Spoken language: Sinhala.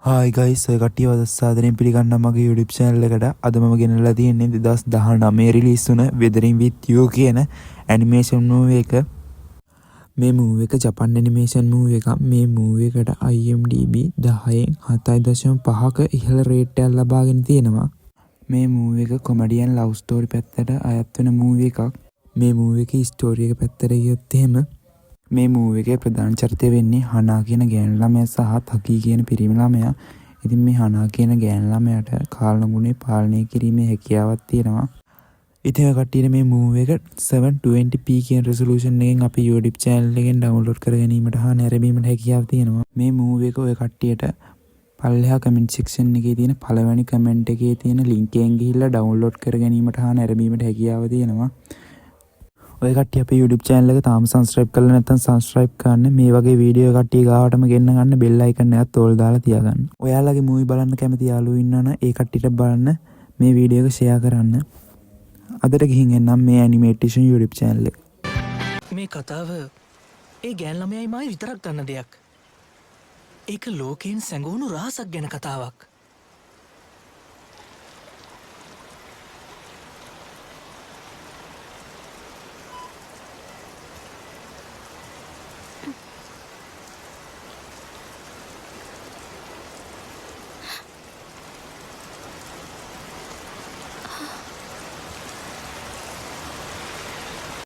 හායි ගයිස් ඔය කට්ටිය සාදරයෙන් පිළිගන්නවා මගේ YouTube channel එකට. අද මම ගෙනල්ලා තියෙන්නේ 2019 රිලීස් වුණ Weathering with You කියන animation movie එක. මේ movie එක ජපන් animation movie එකක්. මේ movie එකට IMDb 10න් 7.5ක ඉහළ rate එකක් ලබාගෙන තියෙනවා. මේ movie එක comedy and love story පැත්තට අයත් වෙන movie එකක්. මේ movie එකේ story එක පැත්තට ගියොත් එහෙම මේ මූවී එකේ ප්‍රධාන චරිතය වෙන්නේ හනා කියන ගෑනු ළමයා සහ තකී කියන පිරිමි ළමයා. ඉතින් මේ හනා කියන ගෑනු ළමයාට කාලගුණේ පාලනය කිරීමේ හැකියාවක් තියෙනවා. ඉතින් ඔය කට්ටියට මේ මූවී එක 720p කියන resolution එකෙන් අපේ YouTube channel එකෙන් download කර ගැනීමට හා නැරඹීමට හැකියාව තියෙනවා. මේ මූවී එක ඔය කට්ටියට පල්ලෙහා comment section එකේ තියෙන පළවෙනි comment එකේ තියෙන link එකෙන් ගිහිල්ලා download කර ගැනීමට හා නැරඹීමට හැකියාව තියෙනවා. ඔය කට්ටිය අපේ YouTube channel එක තාම subscribe කරලා නැත්නම් subscribe කරන්න. මේ වගේ වීඩියෝ කට්ටිය ගාවටම ගෙන්න ගන්න bell icon එකත් ඕල් දාලා තියාගන්න. ඔයාලගේ movie බලන්න කැමති යාළුවෝ ඉන්නවනම් ඒ කට්ටියට බලන්න මේ වීඩියෝ එක share කරන්න. අදට ගිහින් එන්නම් මේ animation YouTube channel එක. මේ කතාව ඒ ගෑන් ළමයයි මායි විතරක් දන්න දෙයක්. ඒක ලෝකයෙන් සැඟවුණු රහසක් ගැන කතාවක්.